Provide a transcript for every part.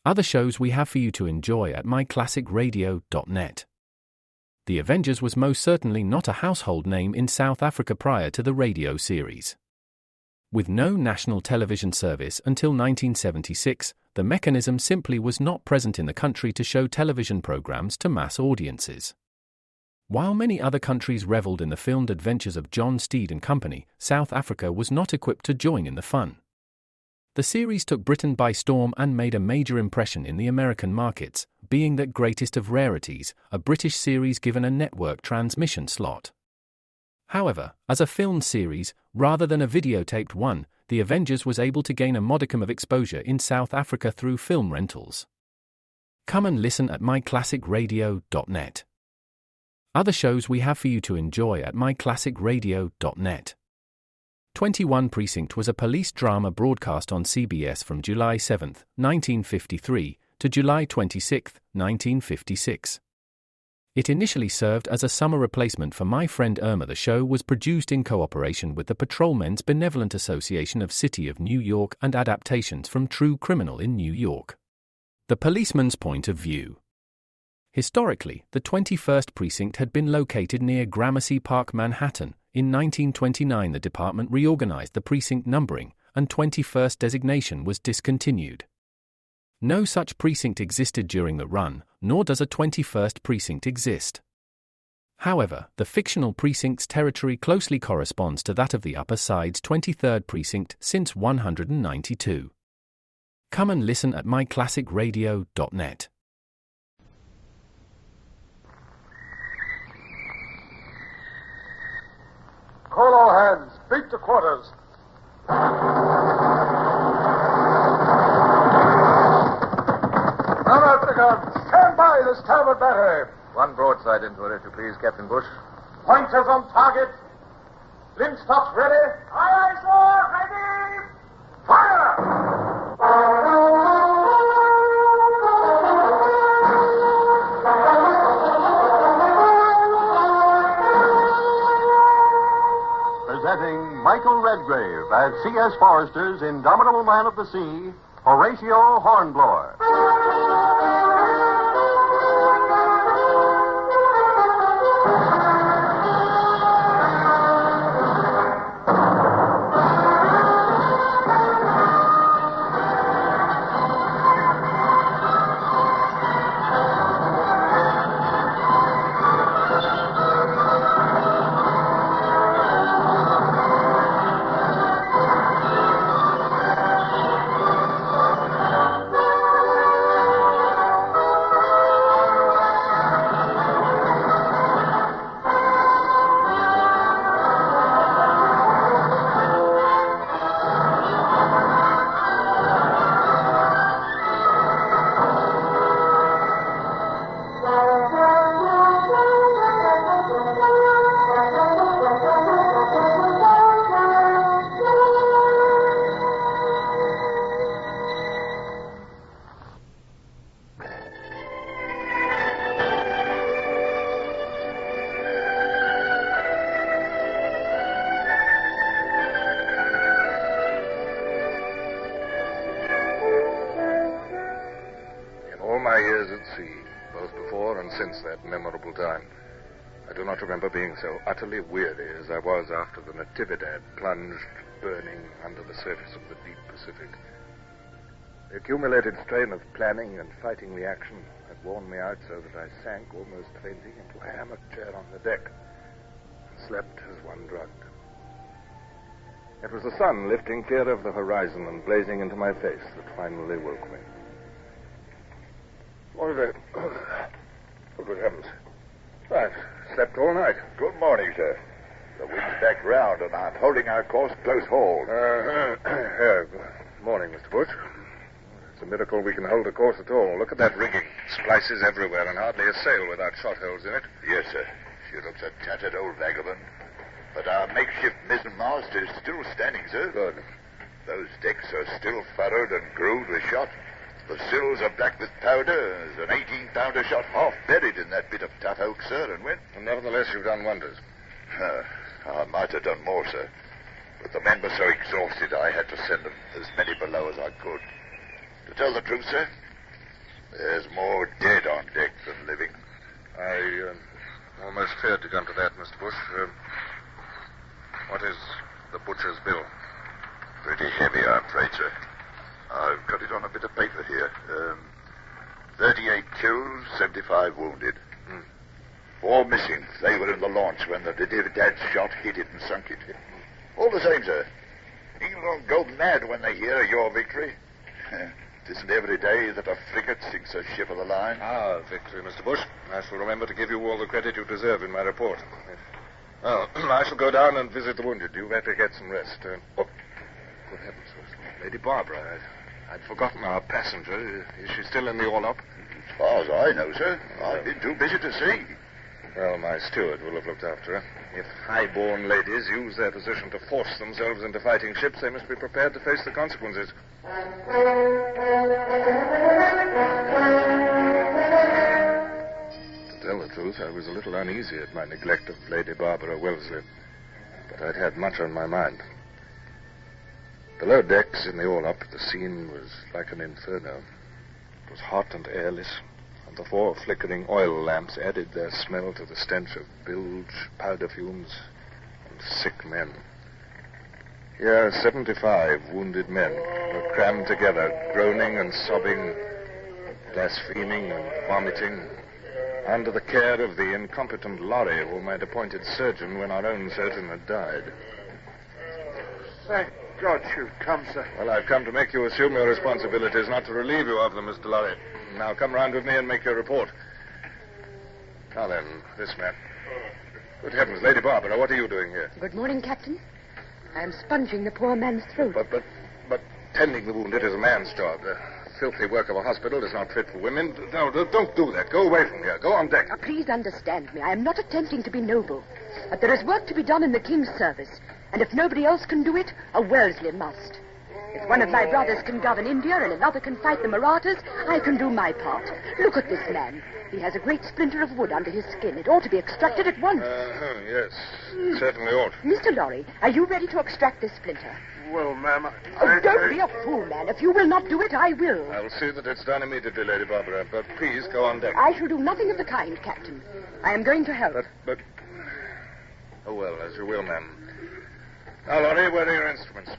Other shows we have for you to enjoy at myclassicradio.net. The Avengers was most certainly not a household name in South Africa prior to the radio series. With no national television service until 1976, the mechanism simply was not present in the country to show television programs to mass audiences. While many other countries reveled in the filmed adventures of John Steed and company, South Africa was not equipped to join in the fun. The series took Britain by storm and made a major impression in the American markets, being that greatest of rarities, a British series given a network transmission slot. However, as a filmed series, rather than a videotaped one, The Avengers was able to gain a modicum of exposure in South Africa through film rentals. Come and listen at myclassicradio.net. Other shows we have for you to enjoy at myclassicradio.net. 21 Precinct was a police drama broadcast on CBS from July 7, 1953, to July 26, 1956. It initially served as a summer replacement for My Friend Irma. The show was produced in cooperation with the Patrolmen's Benevolent Association of City of New York and adaptations from True Criminal in New York. The Policeman's Point of View. Historically, the 21st Precinct had been located near Gramercy Park, Manhattan. In 1929, the department reorganized the precinct numbering, and 21st designation was discontinued. No such precinct existed during the run, nor does a 21st precinct exist. However, the fictional precinct's territory closely corresponds to that of the Upper Side's 23rd precinct since 192. Come and listen at myclassicradio.net. Call all hands. Beat to quarters. Now out the guns. Stand by the starboard battery. One broadside into it, if you please, Captain Bush. Pointers on target. Linstops ready. Aye, aye, sir. Ready. Fire! Presenting Michael Redgrave as C.S. Forrester's indomitable man of the sea, Horatio Hornblower. Since that memorable time, I do not remember being so utterly weary as I was after the Natividad plunged, burning under the surface of the deep Pacific. The accumulated strain of planning and fighting the action had worn me out so that I sank almost fainting into a hammock chair on the deck and slept as one drugged. It was the sun lifting clear over the horizon and blazing into my face that finally woke me. What is it? Oh, good heavens. I've slept all night. Good morning, sir. The wind's back round, and I'm holding our course close hauled. Good morning, Mr. Bush. It's a miracle we can hold a course at all. Look at that rigging. Splices everywhere, and hardly a sail without shot holes in it. Yes, sir. She looks a tattered old vagabond. But our makeshift mizzenmast is still standing, sir. Good. Those decks are still furrowed and grooved with shot. The sills are black with powder. There's an 18-pounder shot half buried in that bit of tough oak, sir, and And nevertheless, you've done wonders. I might have done more, sir. But the men were so exhausted, I had to send them as many below as I could. To tell the truth, sir, There's more dead on deck than living. I almost feared to come to that, Mr. Bush. What is the butcher's bill? Pretty heavy, I'm afraid, sir. I've got it on a bit of paper here. 38 killed, 75 wounded. 4 missing. They were in the launch when the Natividad shot hit it and sunk it. All the same, sir. England will go mad when they hear of your victory. It isn't every day that a frigate sinks a ship of the line. Our victory, Mr. Bush. I shall remember to give you all the credit you deserve in my report. Well, I shall go down and visit the wounded. You better get some rest. Good heavens. Lady Barbara, I'd forgotten our passenger. Is she still in the orlop? As far as I know, sir. I've been too busy to see. Well, my steward will have looked after her. If high-born ladies use their position to force themselves into fighting ships, they must be prepared to face the consequences. To tell the truth, I was a little uneasy at my neglect of Lady Barbara Wellesley, but I'd had much on my mind. Below decks in the orlop, the scene was like an inferno. It was hot and airless, and the 4 flickering oil lamps added their smell to the stench of bilge, powder fumes, and sick men. Here, 75 wounded men were crammed together, groaning and sobbing, blaspheming and vomiting, under the care of the incompetent Lorry whom I'd appointed surgeon when our own surgeon had died. Thank God you've come, sir. Well, I've come to make you assume your responsibilities, not to relieve you of them, Mr. Lorry. Now, come round with me and make your report. Now then, this man. Good heavens, Lady Barbara, what are you doing here? Good morning, Captain. I am sponging the poor man's throat. But tending the wounded is a man's job. The filthy work of a hospital is not fit for women. No, don't do that. Go away from here. Go on deck. Now, please understand me. I am not attempting to be noble. But there is work to be done in the King's service. And if nobody else can do it, a Wellesley must. If one of my brothers can govern India and another can fight the Marathas, I can do my part. Look at this man. He has a great splinter of wood under his skin. It ought to be extracted at once. Yes, certainly ought. Mr. Lorry, are you ready to extract this splinter? Well, ma'am, Don't be a fool, man. If you will not do it, I will. I'll see that it's done immediately, Lady Barbara. But please, go on deck. I shall do nothing of the kind, Captain. I am going to help. But... Oh, well, as you will, ma'am. Now, Lorry, where are your instruments?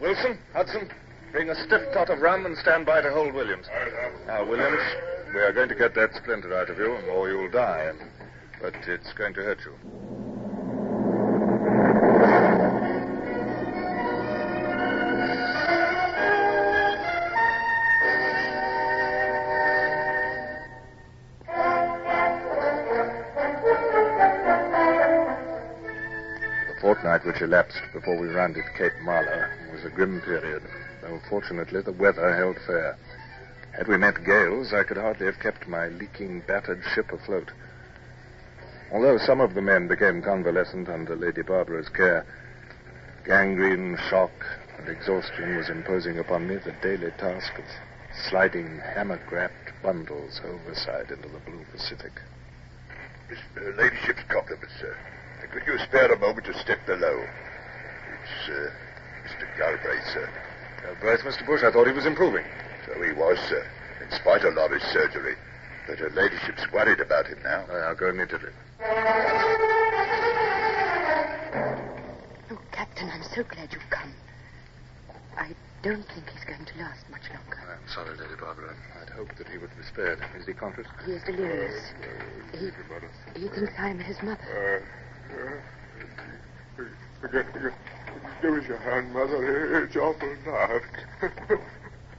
Wilson, Hudson, bring a stiff tot of rum and stand by to hold Williams. Now, Williams, we are going to get that splinter out of you, or you'll die. But it's going to hurt you. Fortnight which elapsed before we rounded Cape Marla was a grim period, though fortunately the weather held fair. Had we met gales, I could hardly have kept my leaking, battered ship afloat. Although some of the men became convalescent under Lady Barbara's care, gangrene, shock, and exhaustion was imposing upon me the daily task of sliding hammock-wrapped bundles overside into the blue Pacific. Her ladyship's compliments, sir. Could you spare a moment to step below? It's Mr. Galbraith, sir. Galbraith, Mr. Bush, I thought he was improving. So he was, sir, in spite of Laurie's surgery. But her ladyship's worried about him now. I'll go immediately. Oh, Captain, I'm so glad you've come. I don't think he's going to last much longer. I'm sorry, Lady Barbara. I'd hoped that he would be spared. Is he conscious? He is delirious. He thinks I'm his mother. Give us your hand, Mother. It's awful dark.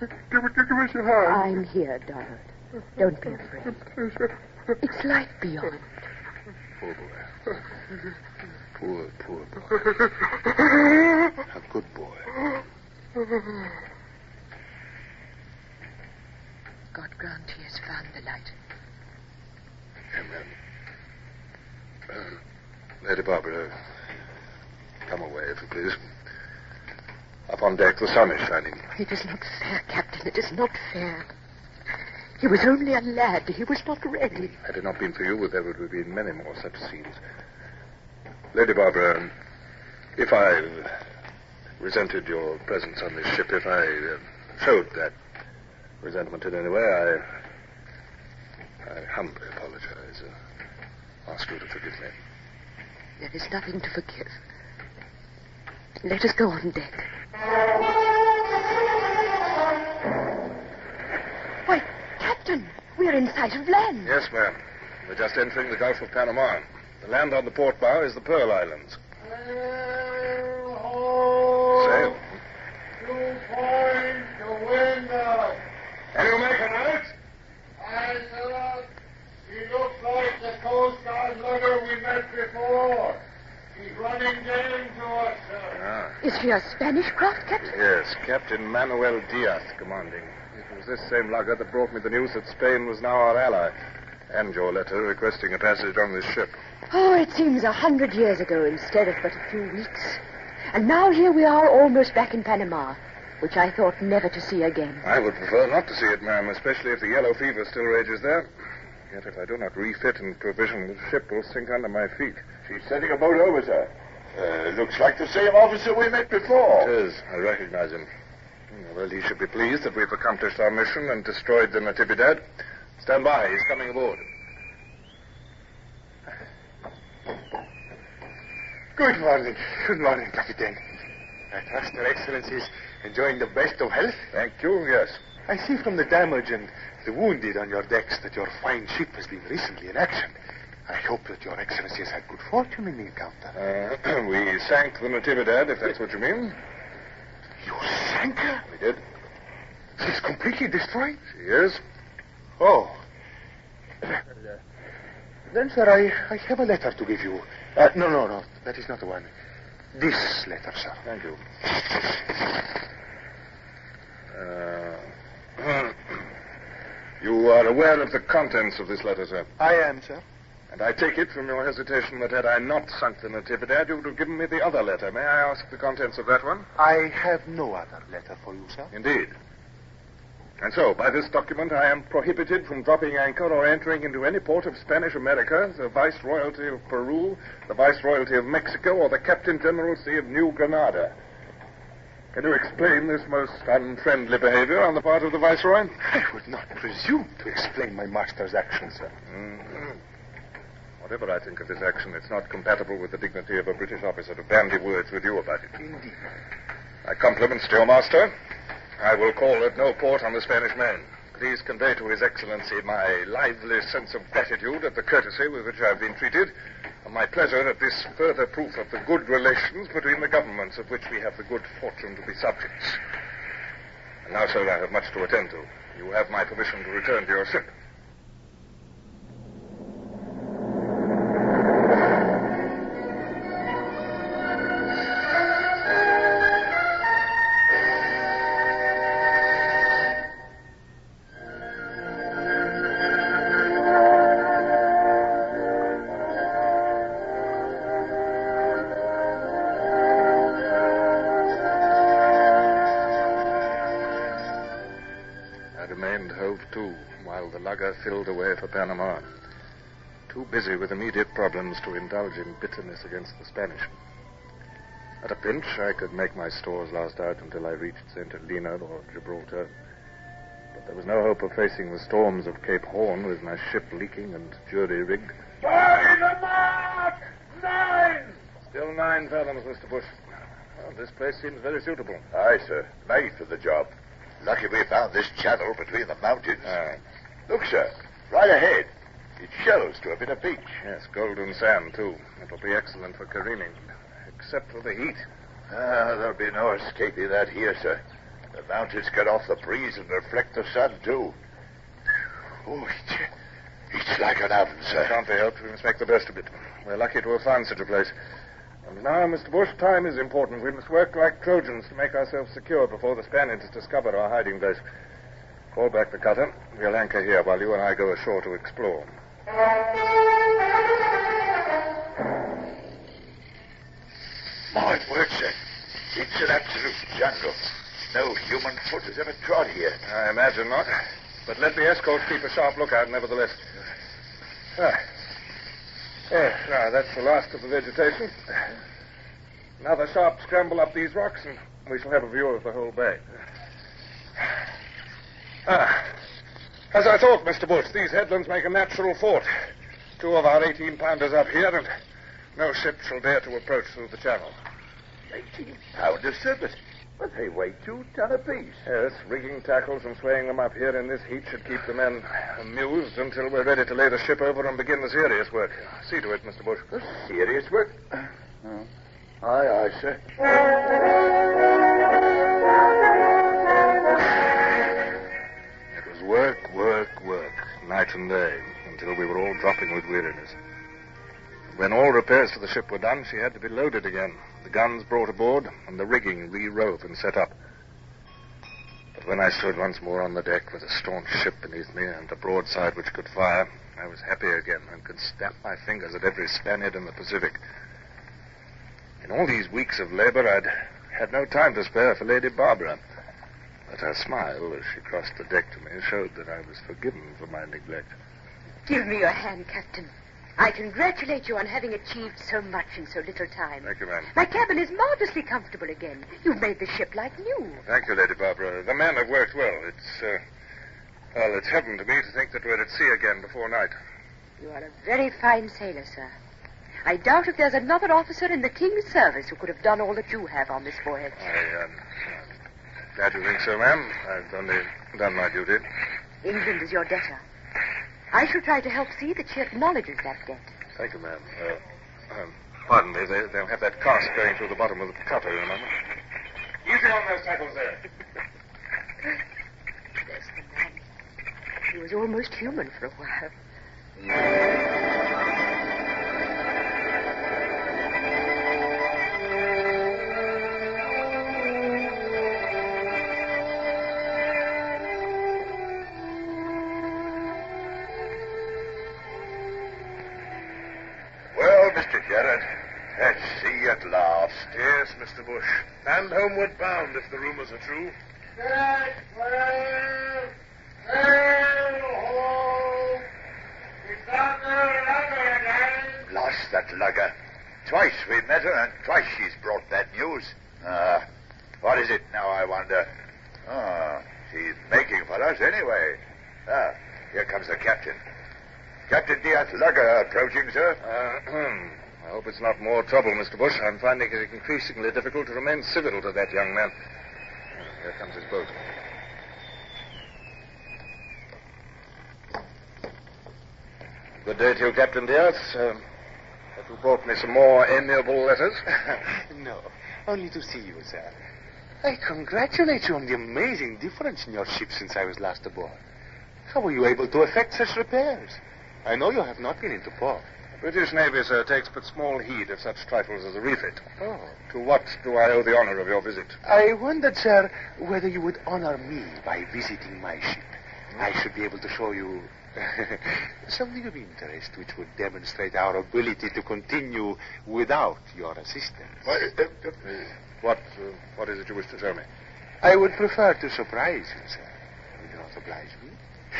Give us your hand. I'm here, darling. Don't be afraid. It's light beyond. Poor boy. Poor boy. A good boy. God grant he has found the light. Amen. Lady Barbara, come away, if you please. Up on deck, the sun is shining. It is not fair, Captain. It is not fair. He was only a lad. He was not ready. Had it not been for you, there would have been many more such scenes. Lady Barbara, if I resented your presence on this ship, if I showed that resentment in any way, I humbly apologize. Ask you to forgive me. There is nothing to forgive. Let us go on deck. Why, Captain, we're in sight of land. Yes, ma'am. We're just entering the Gulf of Panama. The land on the port bow is the Pearl Islands. Sail. 2 points to windward. Can you make a note? Aye, sir. He looks like the Coast Guard lugger we met before. He's running game to us, sir. Is she a Spanish craft, Captain? Yes, Captain Manuel Diaz commanding. It was this same lugger that brought me the news that Spain was now our ally. And your letter requesting a passage on this ship. Oh, it seems 100 years ago instead of but a few weeks. And now here we are almost back in Panama, which I thought never to see again. I would prefer not to see it, ma'am, especially if the yellow fever still rages there. Yet if I do not refit and provision, the ship will sink under my feet. She's sending a boat over, sir. Looks like the same officer we met before. It is. I recognize him. Well, he should be pleased that we've accomplished our mission and destroyed the Natividad. Stand by. He's coming aboard. Good morning. Good morning, Captain. I trust Your Excellency is enjoying the best of health. Thank you, yes. I see from the damage and the wounded on your decks that your fine ship has been recently in action. I hope that Your Excellency has had good fortune in the encounter. We sank the Natividad, if that's what you mean. You sank her? We did. She's completely destroyed? She is. Oh. Then, sir, I have a letter to give you. No. That is not the one. This letter, sir. Thank you. You are aware of the contents of this letter, sir? I am, sir. And I take it from your hesitation that had I not sunk the Natividad, you would have given me the other letter. May I ask the contents of that one? I have no other letter for you, sir. Indeed. And so, by this document, I am prohibited from dropping anchor or entering into any port of Spanish America, the Viceroyalty of Peru, the Viceroyalty of Mexico, or the Captain Generalcy of New Granada. Can you explain this most unfriendly behavior on the part of the Viceroy? I would not presume to explain my master's actions, sir. Mm-hmm. Whatever I think of this action, it's not compatible with the dignity of a British officer to bandy words with you about it. Indeed. My compliments to your master. I will call at no port on the Spanish Main. Please convey to His Excellency my lively sense of gratitude at the courtesy with which I have been treated, and my pleasure at this further proof of the good relations between the governments of which we have the good fortune to be subjects. And now, sir, I have much to attend to. You have my permission to return to your ship. Filled away for Panama. Too busy with immediate problems to indulge in bitterness against the Spanish. At a pinch, I could make my stores last out until I reached St. Helena or Gibraltar. But there was no hope of facing the storms of Cape Horn with my ship leaking and jury-rigged. By the mark! 9! Still 9 fathoms, Mr. Bush. Well, this place seems very suitable. Aye, sir. Made for the job. Lucky we found this channel between the mountains. Aye. Look, sir. Right ahead. It shelves to a bit of beach. Yes, golden sand, too. It'll be excellent for careening, except for the heat. There'll be no escaping that here, sir. The mountains cut off the breeze and reflect the sun, too. Oh, it's like an oven, sir. It can't be helped. We must make the best of it. We're lucky to have found such a place. And now, Mr. Bush, time is important. We must work like Trojans to make ourselves secure before the Spaniards discover our hiding place. Call back the cutter. We'll anchor here while you and I go ashore to explore. My word, sir. It's an absolute jungle. No human foot has ever trod here. I imagine not. But let the escorts keep a sharp lookout, nevertheless. Yes, now that's the last of the vegetation. Another sharp scramble up these rocks, and we shall have a view of the whole bay. As I thought, Mr. Bush, these headlands make a natural fort. 2 of our 18-pounders up here, and no ship shall dare to approach through the channel. 18-pounders, sir, but they weigh 2 ton apiece. Yes, rigging tackles and swaying them up here in this heat should keep the men amused until we're ready to lay the ship over and begin the serious work. See to it, Mr. Bush. The serious work? Aye, sir. It was work, night and day, until we were all dropping with weariness. When all repairs to the ship were done, she had to be loaded again, the guns brought aboard, and the rigging re-rove and set up. But when I stood once more on the deck with a staunch ship beneath me and a broadside which could fire, I was happy again and could snap my fingers at every Spaniard in the Pacific. In all these weeks of labor, I'd had no time to spare for Lady Barbara. But her smile, as she crossed the deck to me, showed that I was forgiven for my neglect. Give me your hand, Captain. I congratulate you on having achieved so much in so little time. Thank you, ma'am. My cabin is marvelously comfortable again. You've made the ship like new. Thank you, Lady Barbara. The men have worked well. It's heaven to me to think that we're at sea again before night. You are a very fine sailor, sir. I doubt if there's another officer in the King's service who could have done all that you have on this voyage. I'm glad you think so, ma'am. I've only done my duty. England is your debtor. I shall try to help see that she acknowledges that debt. Thank you, ma'am. Pardon me. They'll have that cask going through the bottom of the cutter in a moment. Easy on those tackles there. Bless the man. He was almost human for a while. At sea at last. Yes, Mr. Bush. And homeward bound, if the rumors are true. Set well, sail home. It's on the lugger again. Lost that lugger. Twice we met her, and twice she's brought that news. What is it now, I wonder? She's making for us anyway. Here comes the captain. Captain Diaz Lugger approaching, sir. I hope it's not more trouble, Mr. Bush. I'm finding it increasingly difficult to remain civil to that young man. Here comes his boat. Good day to you, Captain Diaz. Have you brought me some more amiable letters? No, only to see you, sir. I congratulate you on the amazing difference in your ship since I was last aboard. How were you able to effect such repairs? I know you have not been into port. The British Navy, sir, takes but small heed of such trifles as a refit. Oh. To what do I owe the honor of your visit? I wondered, sir, whether you would honor me by visiting my ship. I should be able to show you something of interest which would demonstrate our ability to continue without your assistance. What is it you wish to show me? I would prefer to surprise you, sir. Will you not oblige me?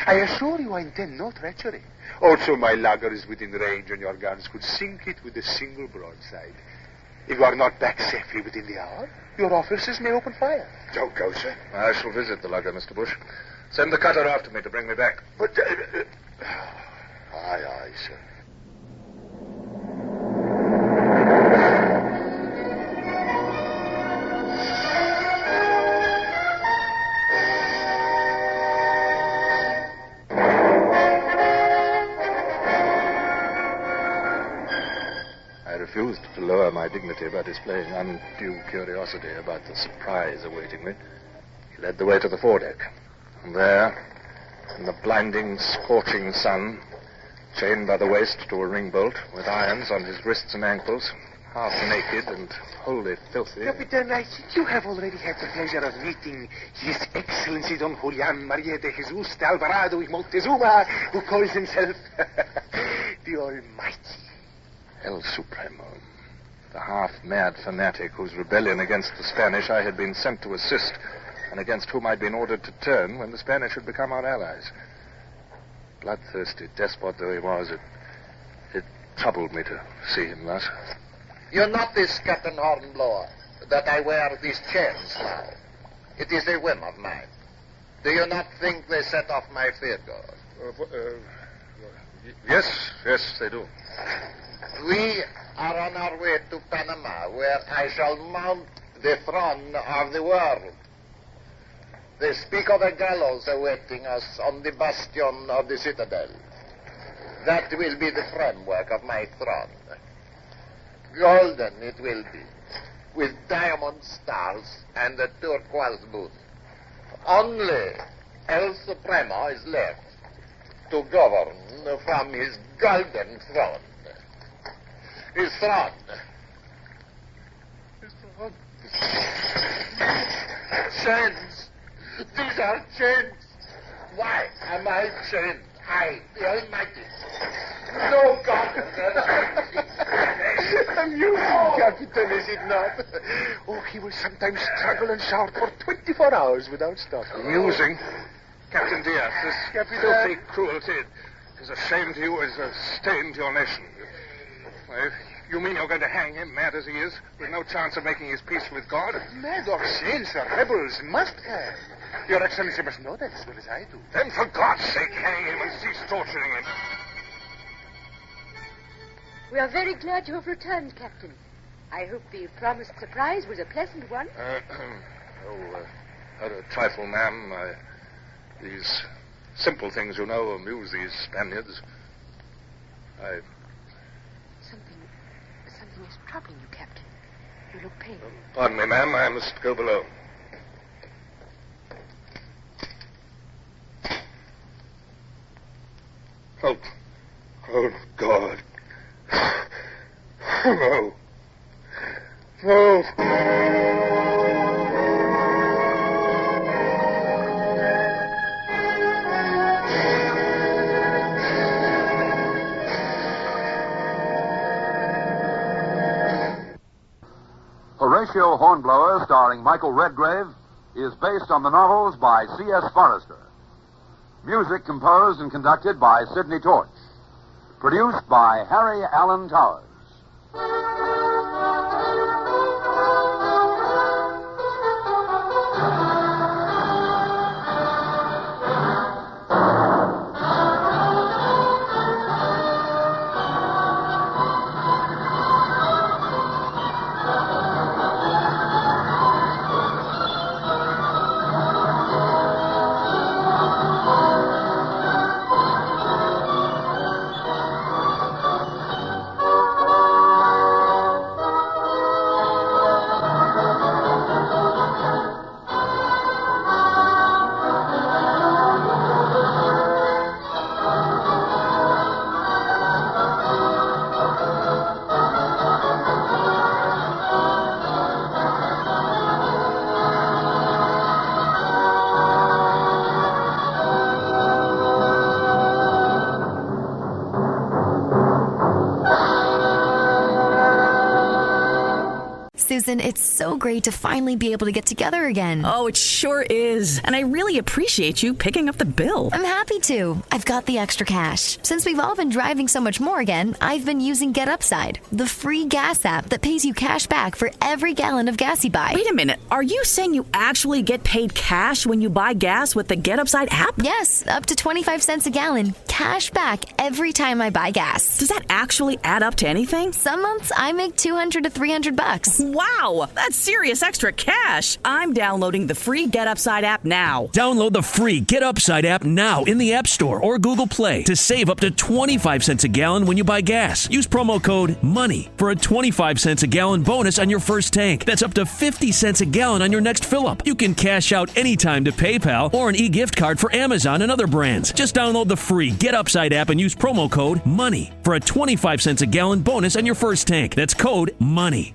I assure you I intend no treachery. Also, my lugger is within range, and your guns could sink it with a single broadside. If you are not back safely within the hour, your officers may open fire. Don't go, sir. I shall visit the lugger, Mr. Bush. Send the cutter after me to bring me back. But, aye, sir. Refused to lower my dignity by displaying undue curiosity about the surprise awaiting me. He led the way to the foredeck. And there, in the blinding, scorching sun, chained by the waist to a ring bolt, with irons on his wrists and ankles, half naked and wholly filthy. Captain, I think you have already had the pleasure of meeting His Excellency Don Julian Maria de Jesus de Alvarado y Montezuma, who calls himself the Almighty. El Supremo, the half-mad fanatic whose rebellion against the Spanish I had been sent to assist, and against whom I'd been ordered to turn when the Spanish had become our allies. Bloodthirsty despot though he was, it troubled me to see him thus. You notice, Captain Hornblower, that I wear these chains now. It is a whim of mine. Do you not think they set off my figure? Yes, they do. We are on our way to Panama, where I shall mount the throne of the world. They speak of a gallows awaiting us on the bastion of the citadel. That will be the framework of my throne. Golden it will be, with diamond stars and a turquoise moon. Only El Supremo is left to govern from his golden throne. His throne. His throne. Chains. These are chains. Why am I chained? I, the Almighty. No God. Amusing, Captain, is it not? Oh, he will sometimes struggle and shout for 24 hours without stopping. Amusing? Captain Diaz, this filthy cruelty is a shame to you, is a stain to your nation. You mean you're going to hang him, mad as he is, with no chance of making his peace with God? Mad or sane, sir, rebels must hang. Your Excellency must know that as well as I do. Then for God's sake, hang him and cease torturing him. We are very glad you have returned, Captain. I hope the promised surprise was a pleasant one. A trifle, ma'am. These simple things, you know, amuse these Spaniards. Something is troubling you, Captain. You look pale. Pardon me, ma'am. I must go below. Oh, God. No. No. Horatio Hornblower, starring Michael Redgrave, is based on the novels by C.S. Forrester. Music composed and conducted by Sidney Torch. Produced by Harry Allen Towers. Susan, it's so great to finally be able to get together again. Oh, it sure is. And I really appreciate you picking up the bill. I'm happy to. I've got the extra cash. Since we've all been driving so much more again, I've been using Get Upside, the free gas app that pays you cash back for every gallon of gas you buy. Wait a minute. Are you saying you actually get paid cash when you buy gas with the Get Upside app? Yes, up to 25 cents a gallon. Cash back every time I buy gas. Does that actually add up to anything? Some months I make $200 to $300. Wow, that's serious extra cash. I'm downloading the free Get Upside app now. Download the free Get Upside app now in the App Store or Google Play to save up to 25 cents a gallon when you buy gas. Use promo code MONEY for a 25 cents a gallon bonus on your first tank. That's up to 50 cents a gallon on your next fill-up. You can cash out anytime to PayPal or an e-gift card for Amazon and other brands. Just download the free Get Upside app and use promo code MONEY for a 25 cents a gallon bonus on your first tank. That's code MONEY.